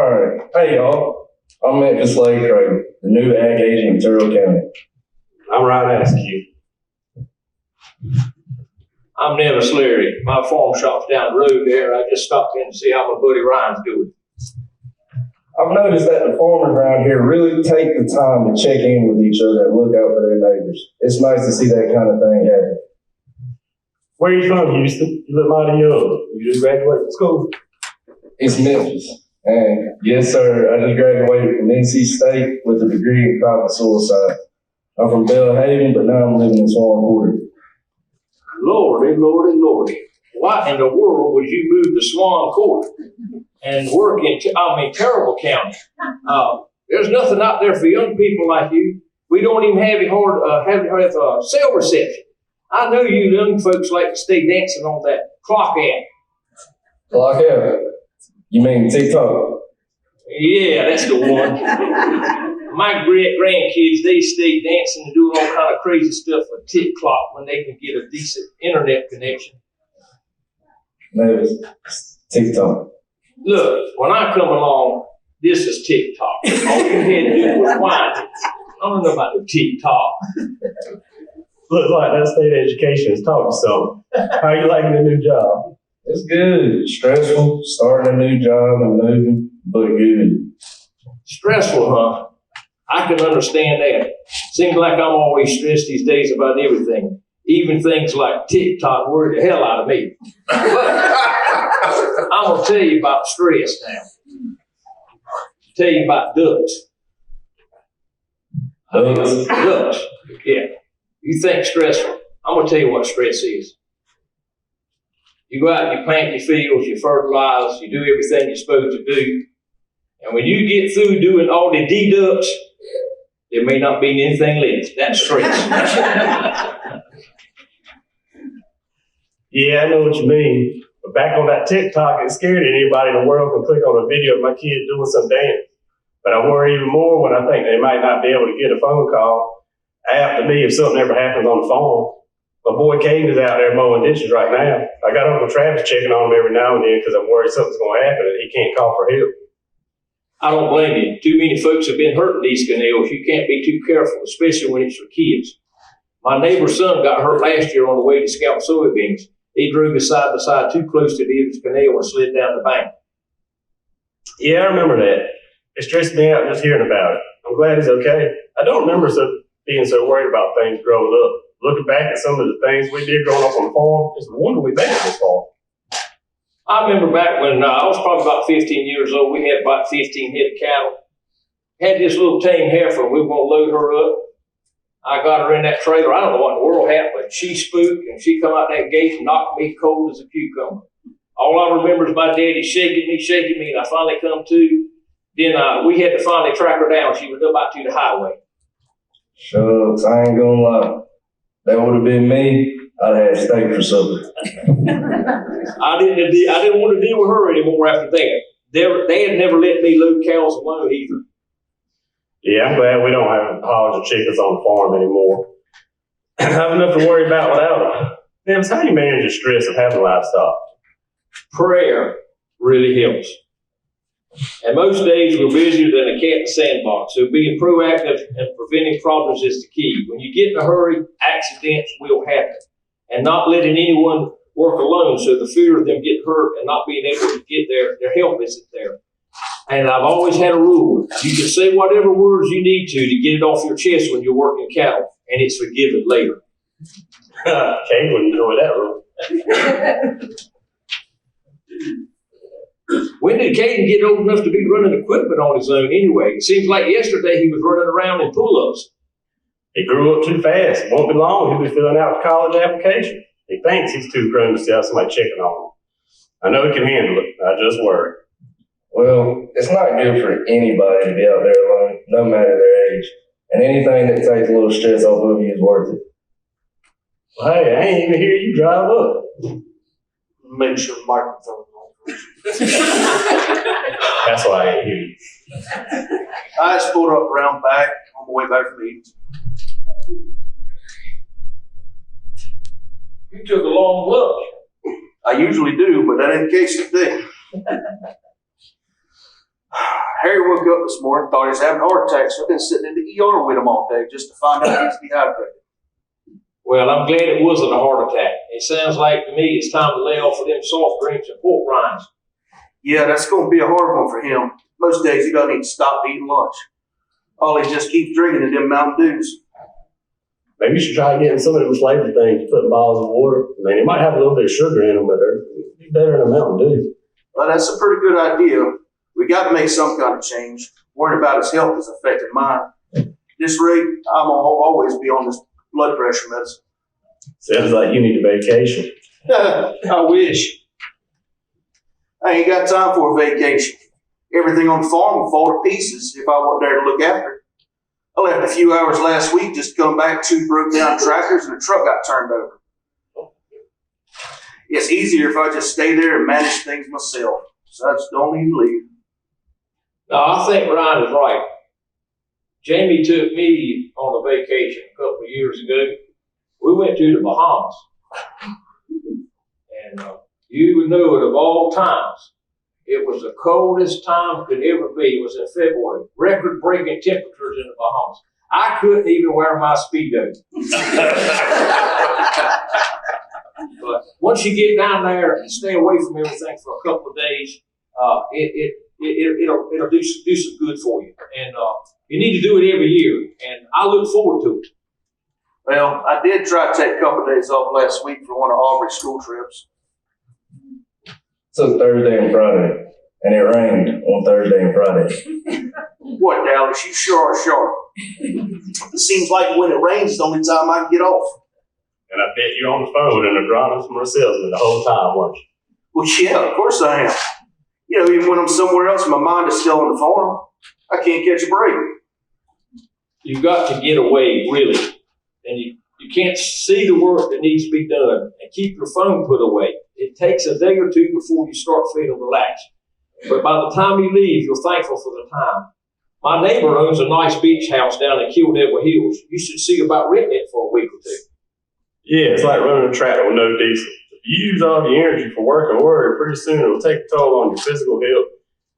Alright. Hey y'all. I'm Memphis Slade-Credle, the new ag agent in Turtle County. I'm Ryan Askew. I'm Nevis, Leary. My farm shop's down the road there. I just stopped in to see how my buddy Ryan's doing. I've noticed that the farmers around here really take the time to check in with each other and look out for their neighbors. It's nice to see that kind of thing happen. Where are you from, Houston? You look mighty young. You just graduated from school? It's Memphis. And yes, sir, I just graduated from NC State with a degree in crop and soil science. I'm from Belhaven, but now I'm living in Swan Quarter. Lordy, lordy, lordy. Why in the world would you move to Swan Court and work in, Terrible County? There's nothing out there for young people like you. We don't even have a cell reception. I know you young folks like to stay dancing on that clock app. Clock out? You mean TikTok? Yeah, that's the one. My grandkids, they stay dancing and doing all kind of crazy stuff with TikTok when they can get a decent internet connection. Nevis, TikTok. Look, when I come along, this is TikTok. All you had to do was whine. I don't know about the TikTok. Looks like that state education has taught you something. How are you liking the new job? It's good. Stressful, starting a new job and moving, but good. Stressful, huh? I can understand that. Seems like I'm always stressed these days about everything. Even things like TikTok worry the hell out of me. But I'm going to tell you about stress now. Tell you about ducks. Ducks, yeah. You think stressful. I'm going to tell you what stress is. You go out and you plant your fields, you fertilize, you do everything you're supposed to do. And when you get through doing all the deducts, there may not be anything left. That's stress. Yeah, I know what you mean. But back on that TikTok, it's scary that anybody in the world can click on a video of my kid doing some dance. But I worry even more when I think they might not be able to get a phone call after me if something ever happens on the farm. My boy Kane is out there mowing dishes right now. I got Uncle Travis checking on him every now and then because I'm worried something's going to happen and he can't call for help. I don't blame you. Too many folks have been hurting these canals. You can't be too careful, especially when it's for kids. My neighbor's son got hurt last year on the way to scalp soybeans. He drove his side by side too close to the Nevis canal and slid down the bank. Yeah, I remember that. It stressed me out just hearing about it. I'm glad he's okay. I don't remember being so worried about things growing up. Looking back at some of the things we did growing up on the farm, it's a wonder we made it this far. I remember back when I was probably about 15 years old, we had about 15 head of cattle. Had this little tame heifer, we were going to load her up. I got her in that trailer. I don't know what in the world happened, but she spooked and she come out that gate and knocked me cold as a cucumber. All I remember is my daddy shaking me, and I finally come to. Then we had to finally track her down. She was about to the highway. Shucks, I ain't gonna lie. That would have been me. I'd have had steak for supper. I didn't want to deal with her anymore after that. They had never let me load cows alone either. Yeah, I'm glad we don't have hogs or chickens on the farm anymore. I have enough to worry about without them. Nevis, how do you manage the stress of having livestock? Prayer really helps. And most days we're busier than a cat in a sandbox, so being proactive and preventing problems is the key. When you get in a hurry, accidents will happen. And not letting anyone work alone, so the fear of them getting hurt and not being able to get their help isn't there. And I've always had a rule. You can say whatever words you need to get it off your chest when you're working cattle, and it's forgiven later. Kate wouldn't enjoy that rule. When did Caden get old enough to be running equipment on his own anyway? It seems like yesterday he was running around in pull-ups. He grew up too fast. Won't be long, he'll be filling out the college application. He thinks he's too grown to have somebody checking on him. I know he can handle it. I just worry. Well, it's not good for anybody to be out there alone, no matter their age. And anything that takes a little stress off of you is worth it. Well, hey, I ain't even hear you drive up. Make sure the microphone's on. That's why I ain't hear you. I just pulled up around back on the way back from eating. You took a long lunch. I usually do, but that ain't the case today. Harry woke up this morning, thought he was having a heart attack, so I've been sitting in the ER with him all day just to find out he's dehydrated. Well, I'm glad it wasn't a heart attack. It sounds like to me it's time to lay off of them soft drinks and pork rinds. Yeah, that's going to be a hard one for him. Most days he doesn't even stop eating lunch. All he just keeps drinking is them Mountain Dews. Maybe you should try getting some of them flavored things, put in bottles of water. I mean, it might have a little bit of sugar in them, but they're be better than a Mountain Dew. Well, that's a pretty good idea. We got to make some kind of change. Worrying about his health is affecting mine. At this rate, I'm going to always be on this blood pressure medicine. Sounds like you need a vacation. I wish. I ain't got time for a vacation. Everything on the farm would fall to pieces if I wasn't there to look after it. I left a few hours last week just to come back, 2 broke down tractors and a truck got turned over. It's easier if I just stay there and manage things myself. So I just don't even leave. No, I think Ryan is right. Jamie took me on a vacation a couple of years ago. We went to the Bahamas. And you would know it of all times. It was the coldest time it could ever be. It was in February. Record-breaking temperatures in the Bahamas. I couldn't even wear my Speedo. But once you get down there and stay away from everything for a couple of days, it'll do some good for you. And you need to do it every year. And I look forward to it. Well, I did try to take a couple of days off last week for one of Aubrey's school trips. Took Thursday and Friday, and it rained on Thursday and Friday. What, Dallas? You sure are sharp. It seems like when it rains, it's the only time I can get off. And I bet you're on the phone with an agronomist salesman the whole time, weren't you? Well, yeah, of course I am. You know, even when I'm somewhere else, my mind is still on the farm. I can't catch a break. You've got to get away, really. And you can't see the work that needs to be done and keep your phone put away. It takes a day or two before you start feeling relaxed. But by the time you leave, you're thankful for the time. My neighbor owns a nice beach house down in Kildewa Hills. You should see about renting it for a week or two. Yeah, it's like running a tractor with no diesel. If you use all your energy for work and worry, pretty soon it'll take a toll on your physical health.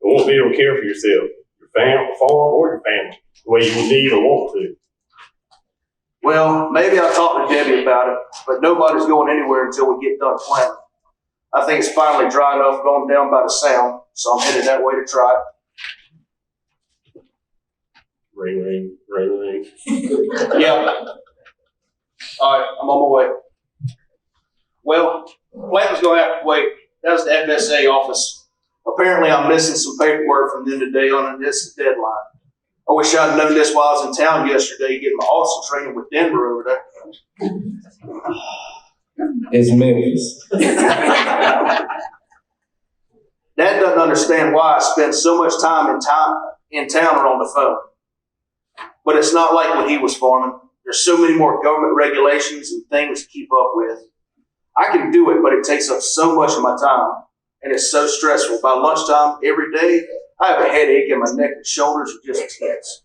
You won't be able to care for yourself, your family, farm, or your family the way you need or want to. Well, maybe I'll talk to Debbie about it, but nobody's going anywhere until we get done planting. I think it's finally dry enough going down by the sound, so I'm headed that way to try it. Ring, ring, ring, ring. Yeah. All right, I'm on my way. Well, planting's going to have to wait. That's the FSA office. Apparently, I'm missing some paperwork from them today on this deadline. I wish I'd known this while I was in town yesterday getting my awesome training with Denver over there. It's Memphis. Dad doesn't understand why I spend so much time in town or on the phone. But it's not like when he was farming. There's so many more government regulations and things to keep up with. I can do it, but it takes up so much of my time, and it's so stressful. By lunchtime every day, I have a headache and my neck and shoulders are just tense.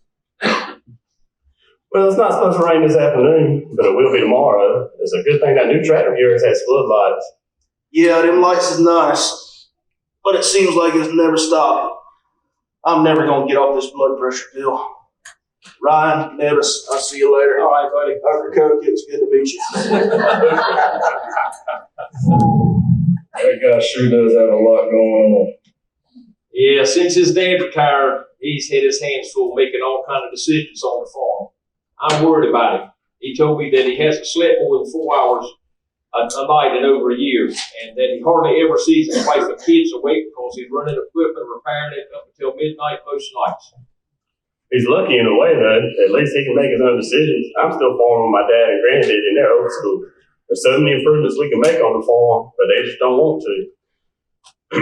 Well, it's not supposed to rain this afternoon, but it will be tomorrow. It's a good thing that new tractor of yours has floodlights. Yeah, them lights is nice, but it seems like it's never stopping. I'm never going to get off this blood pressure pill. Ryan, Nevis, I'll see you later. All right, buddy. Dr. Coke, it's good to meet you. That guy sure does have a lot going on. Yeah, since his dad retired, he's had his hands full making all kinds of decisions on the farm. I'm worried about him. He told me that he hasn't slept more than 4 hours a night in over a year, and that he hardly ever sees his wife and kids awake because he's running equipment, repairing it up until midnight most nights. He's lucky in a way, though. At least he can make his own decisions. I'm still farming with my dad and granddad in their old school. There's so many improvements we can make on the farm, but they just don't want to.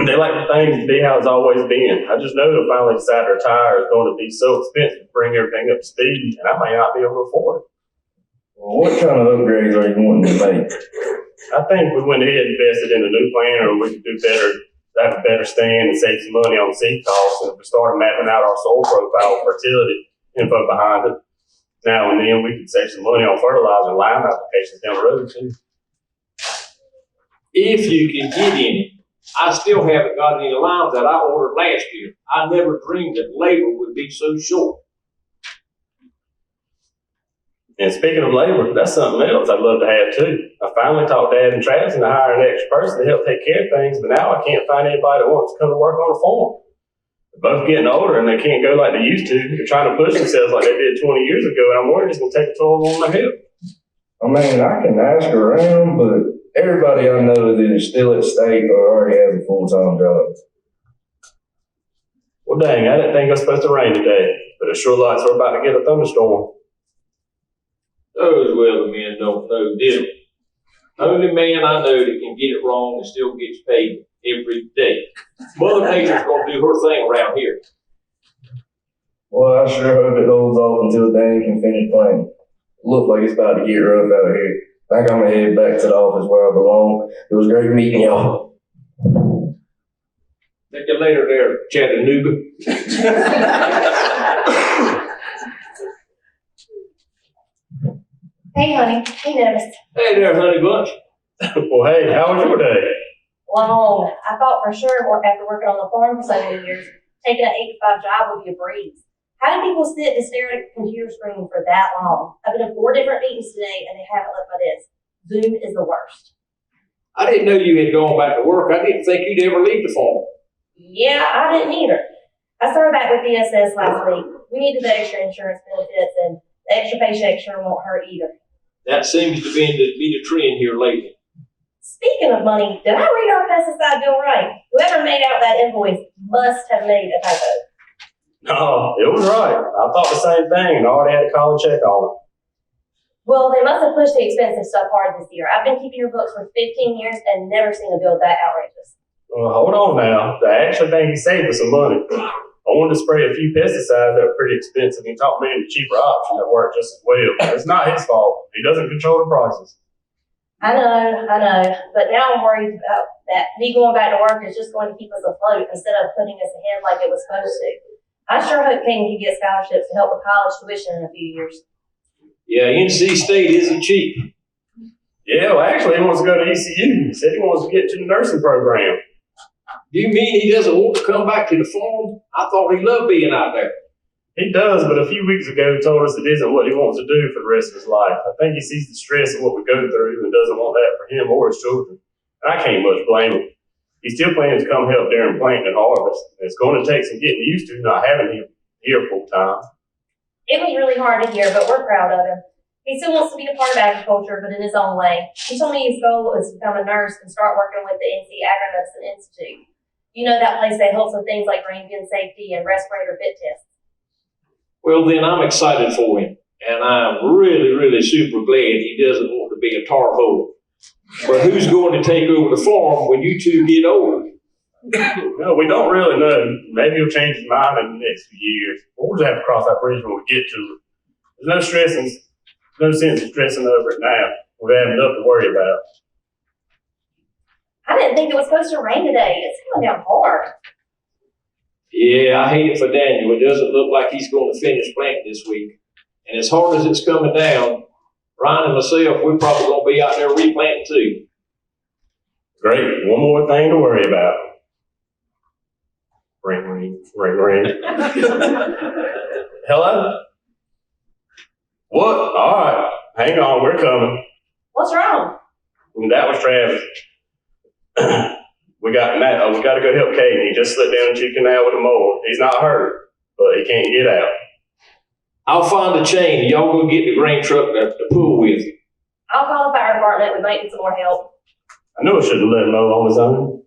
They like the things to be how it's always been. I just know they'll finally decide to retire is going to be so expensive to bring everything up to speed, and I may not be able to afford it. Well, what kind of upgrades are you wanting to make? I think we went ahead and invested in a new planter, we could do better, have a better stand and save some money on seed costs. And if we started mapping out our soil profile, fertility info behind it, now and then we could save some money on fertilizer and lime applications down the road too. If you can get any. I still haven't got any lines that I ordered last year. I never dreamed that labor would be so short. And speaking of labor, that's something else I'd love to have too. I finally talked Dad and Travis into hiring an extra person to help take care of things, but now I can't find anybody that wants to come to work on a farm. They're both getting older and they can't go like they used to. They're trying to push themselves like they did 20 years ago, and I'm worried it's going to take a toll on my health. I mean, I can ask around, but everybody I know that is still at state or already has a full-time job. Well, dang, I didn't think it was supposed to rain today, but it sure looks like we're about to get a thunderstorm. Those weathermen don't know them. Only man I know that can get it wrong and still gets paid every day. Mother Nature's gonna do her thing around here. Well, I sure hope it holds off until Dan can finish playing. Looks like it's about to get rough out here. I think I'm gonna head back to the office where I belong. It was great meeting y'all. Take you later there, Chattanooga. Hey, honey. Hey, Nevis. Hey there, honey bunch. Well, hey, how was your day? Long. I thought for sure after working on the farm for so many years, taking an 8 to 5 job would be a breeze. How do people sit and stare at a computer screen for that long? I've been in 4 different meetings today and they haven't left my desk. Zoom is the worst. I didn't know you had gone back to work. I didn't think you'd ever leave the farm. Yeah, I didn't either. I started back with DSS last week. We needed the extra insurance benefits and the extra paycheck sure won't hurt either. That seems to be the trend here lately. Speaking of money, did I read our pesticide bill right? Whoever made out that invoice must have made a typo. No, it was right. I thought the same thing and I already had to call and check on it. Well, they must have pushed the expensive stuff hard this year. I've been keeping your books for 15 years and never seen a bill that outrageous. Well, hold on now. I actually think he saved us some money. I wanted to spray a few pesticides that were pretty expensive and talked me into a cheaper option that worked just as well. It's not his fault. He doesn't control the prices. I know. But now I'm worried about that. Me going back to work is just going to keep us afloat instead of putting us ahead like it was supposed to. I sure hope Caden can get scholarships to help with college tuition in a few years. Yeah, NC State isn't cheap. Yeah, well, actually, he wants to go to ECU. He said he wants to get to the nursing program. Do you mean he doesn't want to come back to the farm? I thought he loved being out there. He does, but a few weeks ago he told us it isn't what he wants to do for the rest of his life. I think he sees the stress of what we go through and doesn't want that for him or his children. And I can't much blame him. He still plans to come help during planting and harvest. And it's going to take some getting used to not having him here full time. It was really hard to hear, but we're proud of him. He still wants to be a part of agriculture, but in his own way. He told me his goal is to become a nurse and start working with the NC Agromedicine Institute. You know, that place that helps with things like grain bin safety and respirator fit tests. Well, then I'm excited for him. And I'm really, really super glad he doesn't want to be a tar hole. But who's going to take over the farm when you two get older? No, we don't really know. Maybe he'll change his mind in the next few years. We'll just have to cross that bridge when we get to it. There's no sense in stressing over it now. We have enough to worry about. I didn't think it was supposed to rain today. It's coming down hard. Yeah, I hate it for Daniel. It doesn't look like he's going to finish planting this week. And as hard as it's coming down, Ryan and myself, we're probably going to be out there replanting too. Great. One more thing to worry about. Ring, ring, ring, ring. Hello? What? All right. Hang on. We're coming. What's wrong? And that was Travis. We got to go help Caden. He just slipped down into the canal with a mower. He's not hurt, but he can't get out. I'll find the chain. Y'all go get the grain truck to pull with. I'll call the fire department. We might need some more help. I knew I shouldn't have let him mow on his own.